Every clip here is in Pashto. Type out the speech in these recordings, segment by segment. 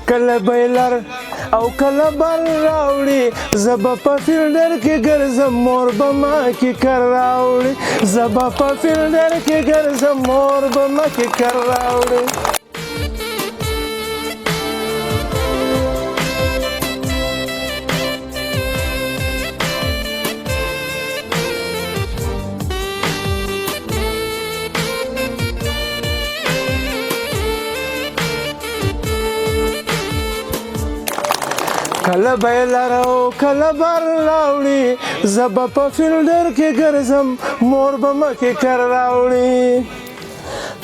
کله بیلر او کله بر راوړي زه به په فیلډر کې ګرځم مور به ما کې کر راوړي زه به په فیلډر کې ګرځم مور به ما کې کر راوړي کله بیلر او کله بر راوړي زه به په فیلډر کې ګرځم مور به ما کې کر راوړي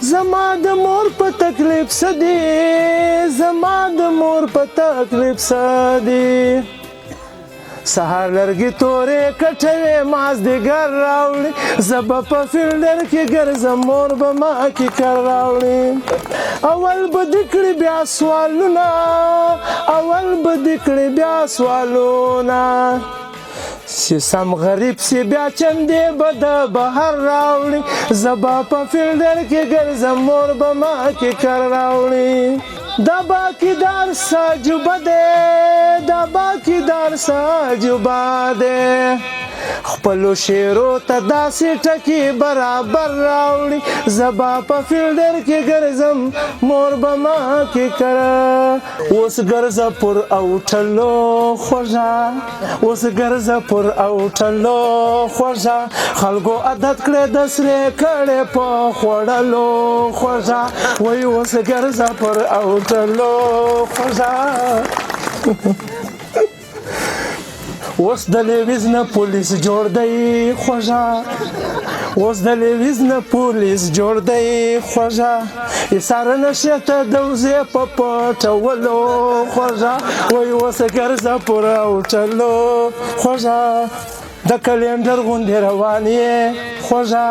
زما د مور په تکلیف څه دي زما د مور په تکلیف څه دي سهار لرګي تورې کټوي مازدیګر راوړي زه به په فیلډر کې ګرځم مور به ما کې کر راوړي اول به دې کړي بیا سوالونه اول به دې کړي بیا سوالونه چې سم غریب سي بیا چندې به د بهر راوړي زه به په فیلډر کې ګرځم مور به ما کې کر راوړي دا باقیدار ساجوبه دی دا باقیدار ساجوبه دی خپلو شعرو ته داسې ټکي برابر راوړي زه به په فیلډر کې ګرځم مور به ما کې کره اوس ګرځه پر اوټلو خوږه اوس ګرځه پر اوټلو خوږه خلکو عادت کړی د سرې کړې په خوړلو خوږه وایي اوس ګرځه پر اوټلو خوږه اوس د لیویز نه پولیس جوړ دی خوږه اوس د لیویز نه پولیس جوړ دی خوږه ایساره نشي ته د وزې په پټولو خوږه وایي اوس ګرځه پر اوټلو خوږه د کلندر غوندې روان یې خوږه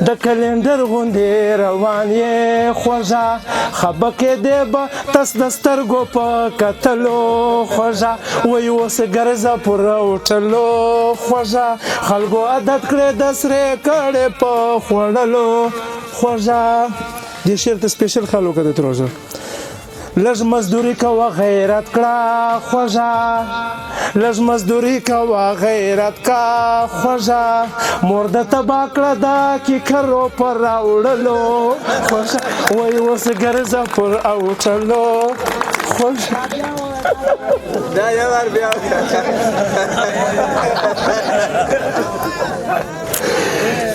د کلندر غوندې روان یې خوږه خبکې دی به تس د سترګو په کتلو خوږه وایي اوس ګرځه پر اوټلو خوږه خلکو عادت کړی د سرې کړې په خوړلو خوږه دې شعر ته سپیشل خیال وکړه د تروزه لږ مزدوري کوه غیرت کړه خوږه لږ مزدوري کوه غیرت کا خوږه مور د تباه کړه دا کیکرو پر راوړلو خوږه وایي اوس ګرځه پر اوټلو خوږه دا یو وار بیا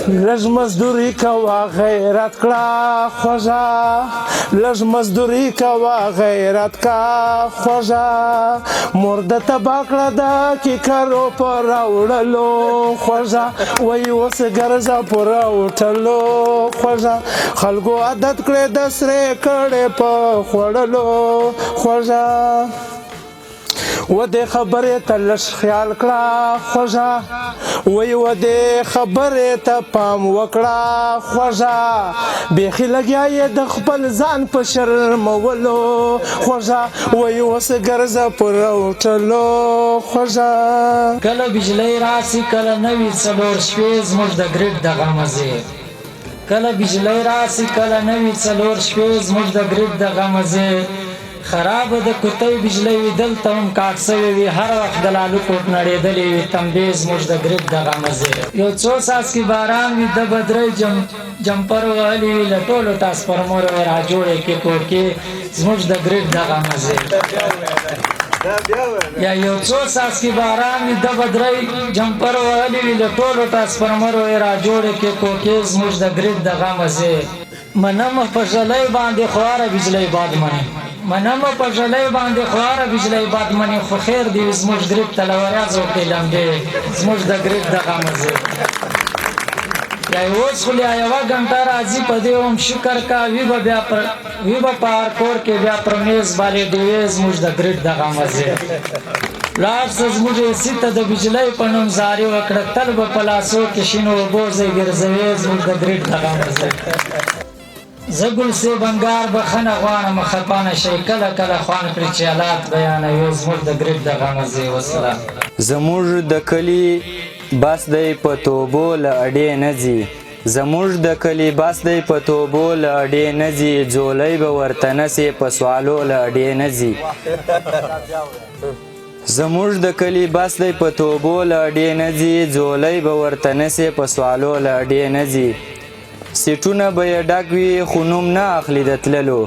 لږ مزدوري کوه غیرت کړه خوږه لږ مزدوري کوه غیرت کا خوږه مور د تباه کړه دا کیکرو پر راوړلو خوږه وایي اوس ګرځه پر اوټلو خوږه خلکو عادت کړی د سرې کړې په خوړلو خوږه و دې خبرې ته لږ خیال کړه خوږه وایي و دې خبرې ته پام وکړه خوږه بیخي لګیا یې د خپل ځان په شرمولو خوږه وایي اوس ګرځه پر اوټلو خوږه کله بجلی راسي کله نوي څلور شپې زموږ د ګریډ دغه مزې کله بجلی راسي کله نوي څلور شپې زموږ د ګریډ دغه مزې خراب د کوتۍ بجلی وي دلته هم کاټ سوی وي هر وخت د لالو کوټ نړېدلې وي تمبې زموږ د ګریډ دغه مزې یو څو څاڅکي باران وي د بدرۍ جمپر وهلي وي له ټولو ټاسفرمر وي راجوړې کې کور کې زموږ د ګریډ دغه مزې یا یو څو څاڅکي باران وي د بدرۍ جمپر وهلي وي له ټولو ټاسفرمر وي راجوړې کې کور کې زموږ د ګریډ دغه مزې منم په ژلۍ باندې خواره بجلی باد منې منم په ژلۍ باندې خواره بجلی باد منې خو خیر دی زموږ ګریډ ته لوریاځ وکړې لمبې زموږ د ګریډ دغه مزې یا اوس خو بیا یوه ګنټه راځي په دې هم شکر کا وي به په هر کور کې بیا پر میز باندې ډیوې زموږ د ګریډ دغه مزې لاړ څه زموږ ایسي ته د بجلی په نوم زاري وکړه تل به په لاسو کې شینو اوبو ځای ګرځوې زموږ د ګریډ دغه مزې زه ګل صیب انګار بخښنه غواړم خفه نه شئ کله کله خوان کړي چې حالات بیانوي زموږ د ګریډ دغه مزې وسلام زموږ د کلي بس دی په توبو له اډې نه ځي زموږ د کلي بس دی په توبو له اډې نه ځي ځولۍ به ورته نسې په سوالو له اډې نه ځي زموږ د کلي بس دی په توبو له اډې نه ځي ځولۍ به ورته نسې په سوالو له اډې نه ځي سیټونه به یې ډک وي خو نوم نه اخلي د تللو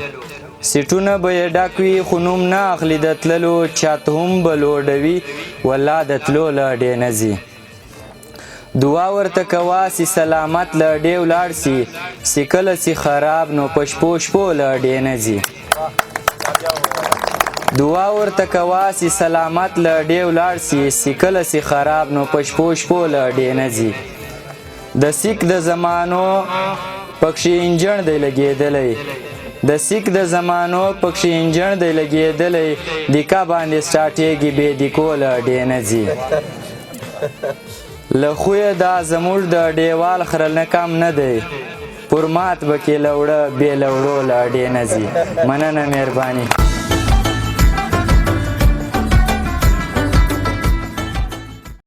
سیټونه به یې ډک وي خو نوم نه اخلي د تللو چت هم به لوډوي والله د تلو له اډې نه ځي دعا ورته کوه سی سلامت له اډې ولاړ سي سی کله سی خراب نو په شپو شپو له اډې نه ځي دعا ورته کوه سی سلامت له اډې ولاړ سي سی کله سی خراب نو په شپو شپو له اډې نه ځي د سیک د زمانو پکښې انجن دی لګېدلی د سیک د زمانو پکښې انجن دی لګېدلی دیکا باندې سټاټېږي بې دیکو له اډې نه ځي له خویه دا زموږ د ډیوال خره نه کم نه دی پر مات به کې لوړه بې لوړو له اډې نه ځي مننه مهرباني